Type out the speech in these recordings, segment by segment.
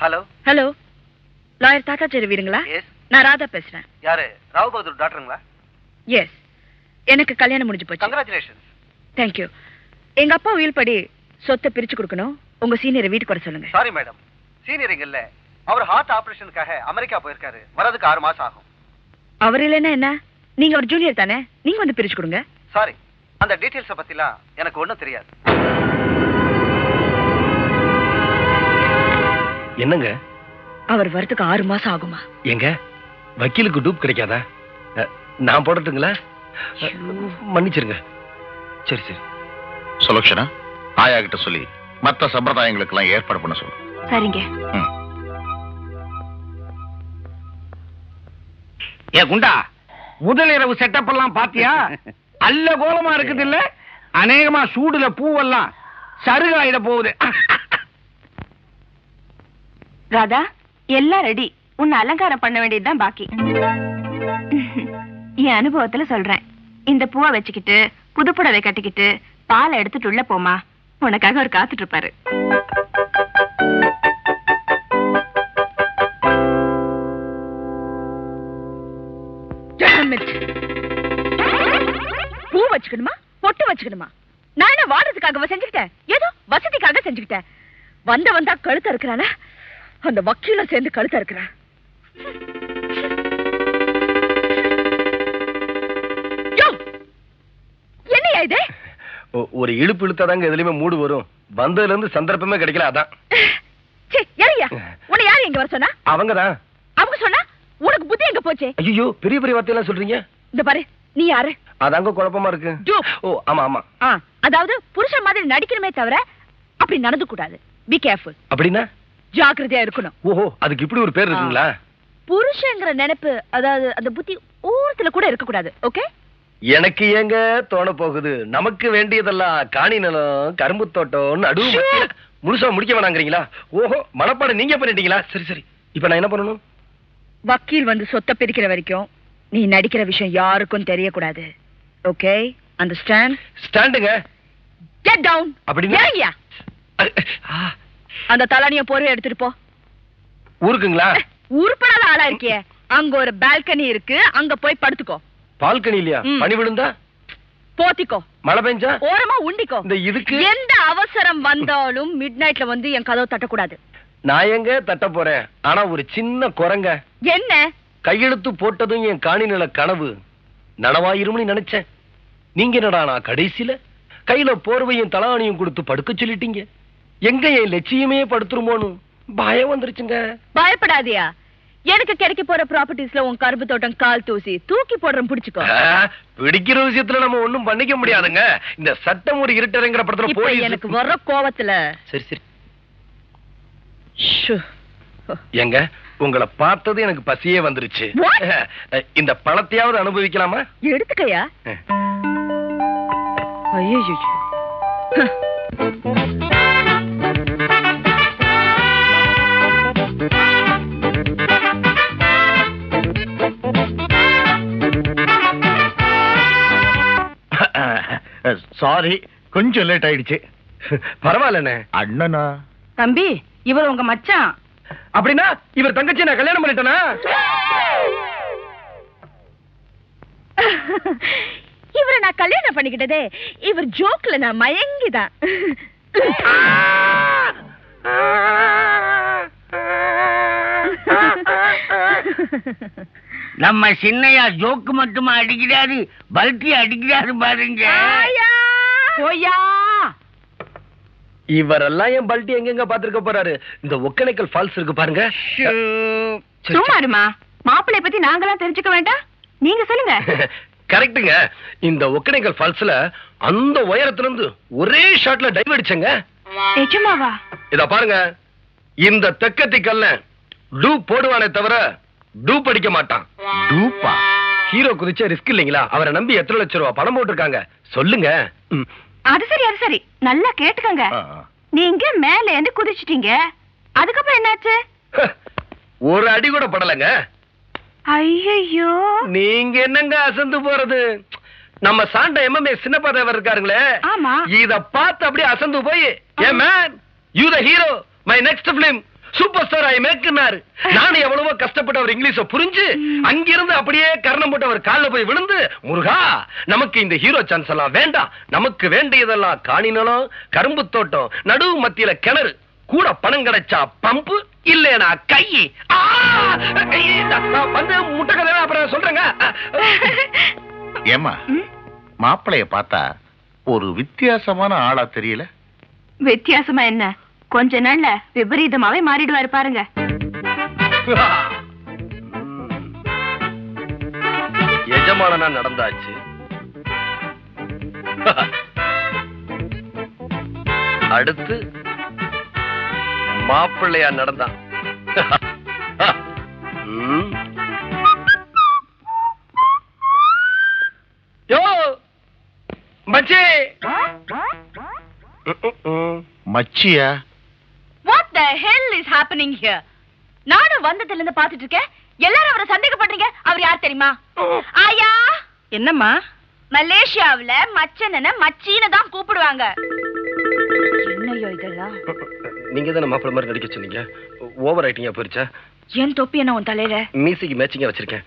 Hello hello, lawyer Thathachari வீடுங்களா? நான் ராதா பேசுறேன். யாரு? ராவ் பகதூர் டாக்டருங்களா? எஸ், எனக்கு கல்யாணம் முடிஞ்சு போச்சு. கங்க்ராச்சுலேஷன்ஸ். தேங்க்யூ. எங்க அப்பா உயில் படி சொத்தை பிரிச்சு கொடுக்கணும். உங்க சீனியரை வீட்டுக்கு வர சொல்லுங்க. சாரி மேடம், சீனியர் இங்க இல்ல. அவர் ஹார்ட் ஆபரேஷனுக்காக அமெரிக்கா போயிருக்காரு. வரதுக்கு 6 மாசம் ஆகும். அவர் இல்லைன்னா என்ன? நீங்க ஒரு ஜூனியர் தானே, நீங்க வந்து பிரிச்சு கொடுங்க. சாரி, அந்த டீடைல்ஸ பத்திலாம் எனக்கு ஒண்ணும் தெரியாது. என்னங்க? அவர் வரதுக்கு 6 மாசம் ஆகுமா? எங்க வக்கீலுக்கு டூப் கிடைக்காதா? நான் போடட்டுங்களா? மன்னிச்சிருங்க. சரி சரி. சுலக்ஷனா, ஆயா கிட்ட சொல்லி மற்ற சம்பிரதாயங்களுக்கு எல்லாம் ஏற்பாடு பண்ண சொல்லு. சரிங்க. ஏ குண்டா, முதல் இரவு செட்டப் எல்லாம் பாத்தியா? அல்ல கோலமா இருக்குது இல்ல? அநேகமா சூடுல பூவெல்லாம் சருகாயிட போகுது. ராதா, எல்லாம் ரெடி. உன்னை அலங்காரம் பண்ண வேண்டியதுதான் பாக்கி. என் அனுபவத்துல சொல்றேன். இந்த பூவை வச்சுக்கிட்டு புதுப்புடவை கட்டிக்கிட்டு பாலை எடுத்துட்டு உள்ள போமா. உனக்காக அவர் காத்துட்டு இருப்பாரு. பூ வச்சுக்கணுமா, பொட்டு வச்சுக்கணுமா? நான் என்ன வாடுறதுக்காக செஞ்சுக்கிட்டேன்? ஏதோ வசதிக்காக செஞ்சுக்கிட்டேன். வந்தா கழுத்த இருக்கிறான, அந்த வக்கீல சேர்ந்து கழுத்த இருக்கிறேன். என்னையா இது? ஒரு இழுப்பு இழுத்தாதாங்க எதுலயுமே மூடு வரும். வந்ததுல இருந்து சந்தர்ப்பமே கிடைக்கல, அதான். யாரையா? உன்னை யாரு இங்க வர சொன்னா? அவங்கதான். அவங்க சொன்னா உனக்கு புத்தி எங்க போச்சு? ஐயோ, பெரிய பெரிய வார்த்தையெல்லாம் சொல்றீங்க. இந்த பாரு, நீ யாரு? அதாங்க குழப்பமா இருக்கு. ஓ ஆமா ஆமா. அதாவது புருஷன் மாதிரி நடிக்கணுமே தவிர அப்படி நடந்து கூடாது. Be careful. அப்படின்னா ஜாக்கிரதையா இருக்கணும். ஓஹோ, அதுக்கு இப்படி ஒரு பேர் இருக்குங்களா? புருஷங்கிற நினைப்பு, அதாவது அந்த புத்தி ஊரத்துல கூட இருக்க கூடாது. ஓகே? எனக்கு ஏங்க தோண போகுது, நமக்கு வேண்டியதெல்லாம் காணி நிலம், கரும்பு தோட்டம், நடுவு முழுசா முடிக்க வேணாங்கிறீங்களா? ஓஹோ, மனப்பாடம் நீங்க பண்ணிட்டீங்களா? சரி சரி, இப்ப நான் என்ன பண்ணணும்? வக்கீல் வந்து சொத்தை பிரிக்கிற வரைக்கும் நீ நடிக்கிற விஷயம் யாருக்கும் தெரியக்கூடாது. ஓகே? அண்டர்ஸ்டாண்ட்? ஸ்டாண்டுங்க. Get down. அப்படின்னா அந்த தலானிய போர்வை எடுத்துட்டு போ. ஊருக்குங்களா? உருப்படாத ஆளா இருக்கியே. அங்க ஒரு பால்கனி இருக்கு, அங்க போய் படுத்துக்கோ. பால்கனி இல்லையா? பனி விழுந்தா போத்திக்கோ. மழை பெஞ்சா ஓரமா உண்டிக்கோ. இந்த இதுக்கு எந்த அவசரம் வந்தாலும் மிட் நைட்ல வந்து என் கதவை தட்டக்கூடாது. நான் எங்க தட்ட போறேன்? ஆனா ஒரு சின்ன குரங்க. என்ன? கையெழுத்து போட்டதும் என் காணி நில கனவு நனவாயிரும்னு நினைச்சேன். நீங்க என்னடா நான் கடைசியில கையில போர்வையும் தலானியும் கொடுத்து படுக்க சொல்லிட்டீங்க. எங்க என் லட்சியமே படுத்துருமோன்னு பயம் வந்துருச்சுங்க. பயப்படாதியா, எனக்கு கிடைக்க போற ப்ராப்பர்ட்டிஸ்ல உன் கரும்பு தோட்டம் கால் தூசி தூக்கி போடுறேன், பிடிச்சுக்கோ. பிடிக்கிற விஷயத்துல நம்ம ஒண்ணும் பண்ணிக்க முடியாதுங்க. இந்த சட்டம் ஒரு இருட்டறைங்கிற படத்துல போய் எனக்கு வர கோவத்துல. சரி சரி. எங்க உங்களை பார்த்தது எனக்கு பசியே வந்துருச்சு. இந்த பழத்தையாவது அனுபவிக்கலாமா? எடுத்துக்கையா. ஐயோ, சாரி, கொஞ்சம் லேட் ஆயிடுச்சு. பரவாயில்லண்ணே. அண்ணனா? தம்பி, இவர் உங்க மச்சான். அப்படின்னா இவர் தங்கச்சி நான் கல்யாணம் பண்ணிட்டேனா? இவரை நான் கல்யாணம் பண்ணிக்கிட்டதே இவர் ஜோக்ல நான் மயங்கிதான். நம்ம சின்னையா ஜோக்கு மட்டுமா அடிக்கிறாரு, பல்ட்டி அடிக்கிறாரு பாருங்க. இவரெல்லாம் என் பல்ட்டி எங்கெங்க பாத்துருக்க போறாரு? இந்த ஒக்கனைக்கல் ஃபால்ஸ் இருக்கு பாருங்க. சும்மாருமா, மாப்பிள்ளை பத்தி நாங்களாம் தெரிஞ்சுக்க வேண்டாம், நீங்க சொல்லுங்க. கரெக்டுங்க. இந்த ஒக்கனைக்கல் ஃபால்ஸ்ல அந்த உயரத்துல இருந்து ஒரே ஷாட்ல டைவ் அடிச்சங்க. நிஜமாவா? இத பாருங்க, இந்த தெக்கத்தி கல்ல டூப் போடுவானே தவிர டூப் அடிக்க மாட்டான். டூப்பா? ஹீரோ குதிச்ச ரிஸ்க் இல்லைங்களா? அவரை நம்பி எத்தனை லட்சம் ரூபாய் பணம் போட்டிருக்காங்க சொல்லுங்க. அது சரி, அது சரி, நல்லா கேட்டுக்கங்க. நீங்க மேல இருந்து குதிச்சிட்டீங்க, அதுக்கப்புறம் என்னாச்சு? ஒரு அடி கூட படலங்க. ஐயோ, நீங்க என்னங்க அசந்து போறது? நம்ம சாண்ட எம்எம்ஏ சின்னப்பா தேவர் இருக்காருங்களே, ஆமா, இத பார்த்து அப்படியே அசந்து போய், hey man, you the hero, my next film, super star I மேக்னாரு. நானும் எவ்வளவோ கஷ்டப்பட்டு அவர் இங்கிலீஷ புரிஞ்சு அங்கிருந்து அப்படியே கர்ணம் போட்டு அவர் கால்ல போய் விழுந்து, முருகா நமக்கு இந்த ஹீரோ சான்ஸ் எல்லாம் வேண்டாம், நமக்கு வேண்டியதெல்லாம் காணி நிலம், கரும்பு தோட்டம், நடுவு மத்தியில கிணறு, கூட பணம் கிடைச்சா பம்பு, இல்லனா கை. வந்து முட்டை கதை அப்புறம் சொல்றேங்க. ஏமா மாப்பிளைய பார்த்தா ஒரு வித்தியாசமான ஆளா தெரியல? வித்தியாசமா என்ன, கொஞ்ச நாள்ல விபரீதமாவே மாறிடுவாரு பாருங்க. எஜமானனா நடந்தாச்சு, அடுத்து மாப்பிள்ளையா நடந்தான். யோ மச்சி. மச்சியா? What the hell is happening here? நானும் வந்ததுல இருந்து பாத்துட்டு இருக்கேன், எல்லாரும் அவரை சந்தேகப்படுறீங்க. அவர் யார் தெரியுமா? ஆயா. என்னம்மா? மலேசியாவுல மச்சனன மச்சீன தான் கூப்பிடுவாங்க. என்னையோ இதெல்லாம்? நீங்க தான மாப்பிள்ளை மாதிரி நடிக்க சொன்னீங்க, ஓவர் ஆயிட்டிங்க போயிருச்சா? ஏன் தொப்பி என்ன உன் தலையில? மீசிக்கு மேட்சிங்கா வச்சிருக்கேன்.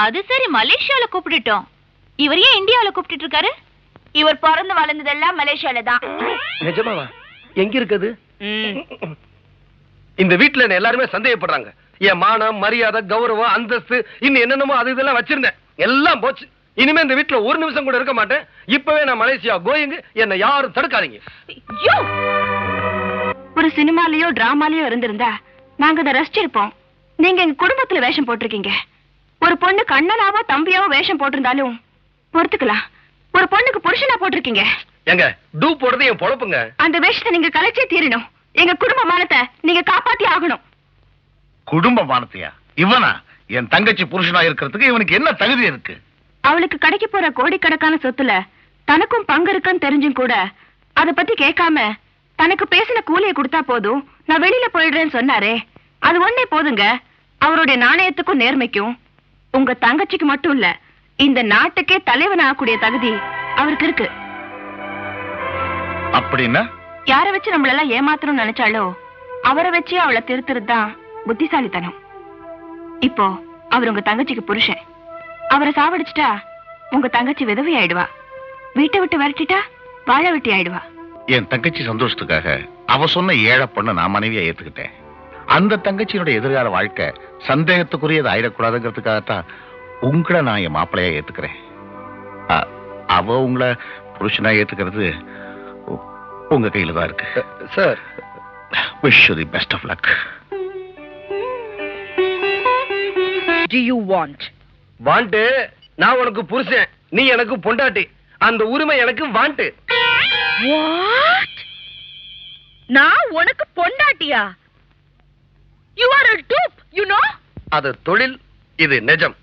அது சரி, மலேசியால கூப்பிட்டுட்டோம். இவர் ஏன் இந்தியாவுல கூப்பிட்டு இருக்காரு? இவர் பிறந்து வளர்ந்ததெல்லாம் மலேசியால தான். நிஜமாவா? எங்க இருக்குது? இந்த வீட்டுல என்ன எல்லாருமே சந்தேகப்படுறாங்க. என் மானம், மரியாதை, கௌரவம், அந்தஸ்து, இன்னும் என்னென்னமோ அது இதெல்லாம் வச்சிருந்தேன், எல்லாம் போச்சு. இனிமே இந்த வீட்டுல ஒரு நிமிஷம் கூட இருக்க மாட்டேன். இப்பவே நான் மலேசியா கோயிங், என்ன யாரும் தடுக்காதீங்க. ஒரு சினிமாலயோ டிராமாலயோ இருந்திருந்தா நாங்க அதை ரசிச்சிருப்போம். நீங்க எங்க குடும்பத்துல வேஷம் போட்டிருக்கீங்க. ஒரு பொண்ணு கண்ணனாவோ தம்பியாவோ வேஷம் போட்டிருந்தாலும் பொறுத்துக்கலாம். ஒரு பொண்ணுக்கு புருஷனா போட்டிருக்கீங்க. எங்க டூ போடுறது என் பொழப்புங்க. அந்த வேஷத்தை நீங்க கலைச்சே தீரணும். எங்க குடும்ப மானத்தை நீங்க காப்பாத்தி ஆகணும். குடும்ப மானத்தையா? இவனா என் தங்கச்சி புருஷனா இருக்கிறதுக்கு இவனுக்கு என்ன தகுதி இருக்கு? அவளுக்கு கிடைக்க போற கோடிக்கணக்கான சொத்துல தனக்கும் பங்கு இருக்குன்னு தெரிஞ்சும் கூட அத பத்தி கேட்காம தனக்கு பேசின கூலியை கொடுத்தா போதும், நான் வெளியில போயிடுறேன்னு சொன்னாரே, அது ஒண்ணே போதுங்க. அவருடைய நாணயத்துக்கும் நேர்மைக்கும் உங்க தங்கச்சிக்கு மட்டும் இல்ல, இந்த நாட்டுக்கே தலைவன் ஆகக்கூடிய தகுதி அவருக்கு இருக்கு. அப்படின்னா யார வச்சு நம்மளெல்லாம் ஏமாத்தணும்னு நினைச்சாலோ அவரை வச்சு அவளை திருத்துறது தான் புத்திசாலித்தனம். இப்போ அவர் உங்க தங்கச்சிக்கு புருஷன். அவரை சாவடிச்சுட்டா உங்க தங்கச்சி விதவி ஆயிடுவா. வீட்டை விட்டு விரட்டிட்டா வாழ வெட்டி ஆயிடுவா. என் தங்கச்சி சந்தோஷத்துக்காக அவ சொன்ன ஏழை பொண்ணு நான் மனைவியா ஏத்துக்கிட்டேன். அந்த தங்கச்சியினுடைய எதிர்கால வாழ்க்கை சந்தேகத்துக்குரியது ஆயிடக்கூடாதுங்கிறதுக்காகத்தான் உங்களை நான் என் மாப்பிள்ளையா ஏத்துக்கிறேன். அவ உங்களை புருஷனா ஏத்துக்கிறது உங்க கையில தான் இருக்கு. Sir, wish you the best of luck. Do you want? Want? நான் உனக்கு புருஷன், நீ எனக்கு பொண்டாட்டி. அந்த உரிமை எனக்கு வாண்ட். What? நான் உனக்கு பொண்டாட்டியா? You are a dupe, you know? அது தொழில், இது நிஜம்.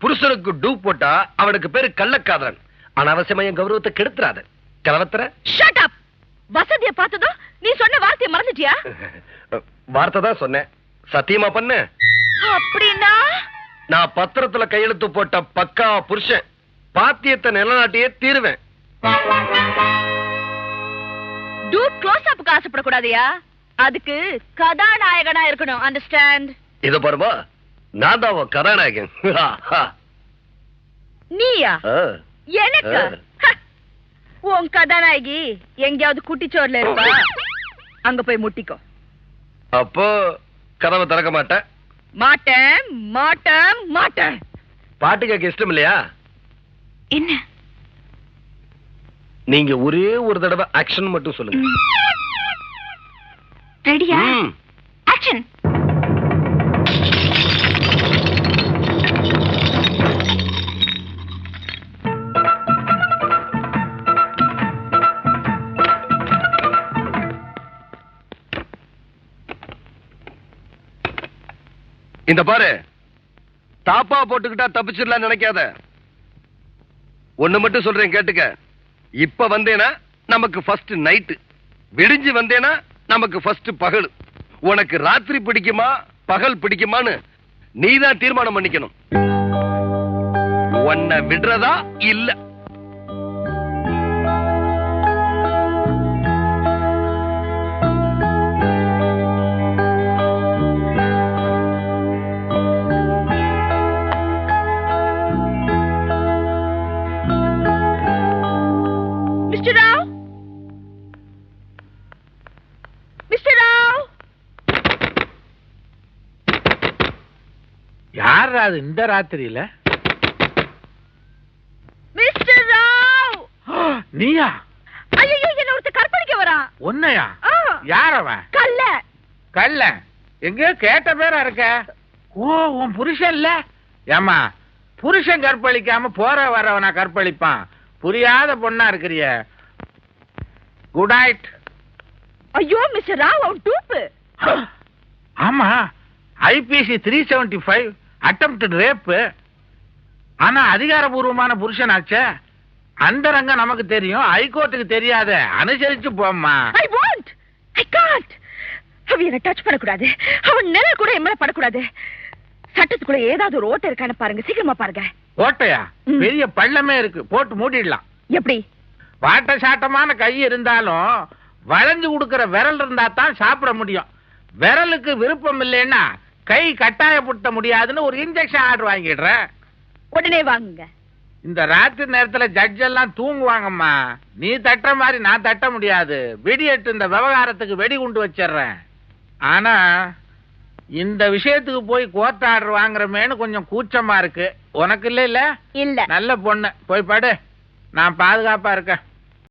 புருஷனுக்கு டூ போட்டா அவனுக்கு பேரு கள்ளக்காதலன். அனாவசியமா என் கௌரவத்தை கெடுத்துறாத. கலவத்தர. Shut up. வசதியை பார்த்ததும் நீ சொன்ன வார்த்தையை மறந்துட்டியா? வார்த்தை தான் சொன்னேன். சத்தியமா பண்ண? அப்படின்னா நான் பத்திரத்துல கையெழுத்து போட்ட பக்கா புருஷன். பாத்தியத்தை நிலநாட்டியே தீருவேன். டூட் க்ளோஸ் அப்புக்கு ஆசைப்படக்கூடாதியா? அதுக்கு கதாநாயகனா இருக்கணும். அண்டர்ஸ்டாண்ட்? இத பாருமா, நான் தான் கதாநாயகன். நீயா? எனக்கு உன் கதாநாயகி எங்கேயாவது குட்டிச்சோர்ல இருப்பா, அங்க போய் முட்டிக்கோ. அப்போ கதவை திறக்க மாட்டேன். மாட்டேன் மாட்டேன் மாட்டேன். பாட்டு கேட்க இஷ்டம் இல்லையா? என்ன? நீங்க ஒரே ஒரு தடவை ஆக்ஷன் மட்டும் சொல்லுங்க. ரெடியா? ஆக்ஷன். இந்த பாரு, தாப்பா போட்டுக்கிட்டா தப்பிச்சிடலாம் நினைக்காத. ஒண்ணு மட்டும் சொல்றேன் கேட்டுக்க. இப்ப வந்தேனா நமக்கு ஃபர்ஸ்ட் நைட்டு, விடிஞ்சு வந்தேனா நமக்கு ஃபர்ஸ்ட் பகல். உனக்கு ராத்திரி பிடிக்குமா பகல் பிடிக்குமான்னு நீதான் தீர்மானம் பண்ணிக்கணும். உன்னை விடுறதா இல்ல. Mister Rao, mister Rao. யார் அது இந்த ராத்திரியில? மிஸ்டர் ராவ். நீயா? ஐயோ, என்ன ஒருத்தர் கற்பழிக்க வரான். உன்னையா? யார் அவன்? கல்ல. கல்ல? எங்கேயோ கேட்ட பேரா இருக்க. ஓ, உன் புருஷன் இல்ல? ஏமா, புருஷன் கற்பழிக்காம போற வரவனா கற்பழிப்பான்? புரியாத பொண்ணா இருக்கிறிய. Good night. ஐயோ மிஸ்டர் ராவ், அவன் டூப்பு. ஆமா, ஐபிசி 375 அட்டெம்ப்டட் ரேப். ஆனா அதிகாரபூர்வமான புருஷனாச்சே. அந்த ரங்கம் நமக்கு தெரியும், ஹைகோர்ட்டுக்கு தெரியாத. அனுசரிச்சு போம்மா. I won't. I can't. அவன் என்ன டச் பண்ணக்கூடாது. அவன் நிழல் கூட என் மேல படக்கூடாது. சட்டத்துக்குள்ள ஏதாவது ஒரு ஓட்டை இருக்கான்னு பாருங்க, சீக்கிரமா பாருங்க. ஓட்டையா? பெரிய பள்ளமே இருக்கு, போட்டு மூடிடலாம். எப்படி? வாட்ட சாட்டமான கை இருந்தாலும் வளைஞ்சு கொடுக்கிற விரல் இருந்தா தான் சாப்பிட முடியும். விரலுக்கு விருப்பம் இல்லைன்னா கை கட்டாயப்படுத்த முடியாதுன்னு ஒரு இன்ஜெக்ஷன் ஆர்டர் வாங்கிடுறேன். உடனே வாங்குங்க. இந்த ராத்திரி நேரத்துல ஜட்ஜ் எல்லாம் தூங்குவாங்கம்மா. நீ தட்ட மாதிரி நான் தட்ட முடியாது. வெடியட்டு இந்த விவகாரத்துக்கு வெடி குண்டு வச்சிடுறேன். ஆனா இந்த விஷயத்துக்கு போய் கோர்ட் ஆர்டர் வாங்குறமேனு கொஞ்சம் கூச்சமா இருக்கு. உனக்கு இல்ல? இல்ல, நல்ல பொண்ணு, போய் படு. நான் பாதுகாப்பா இருக்கேன்.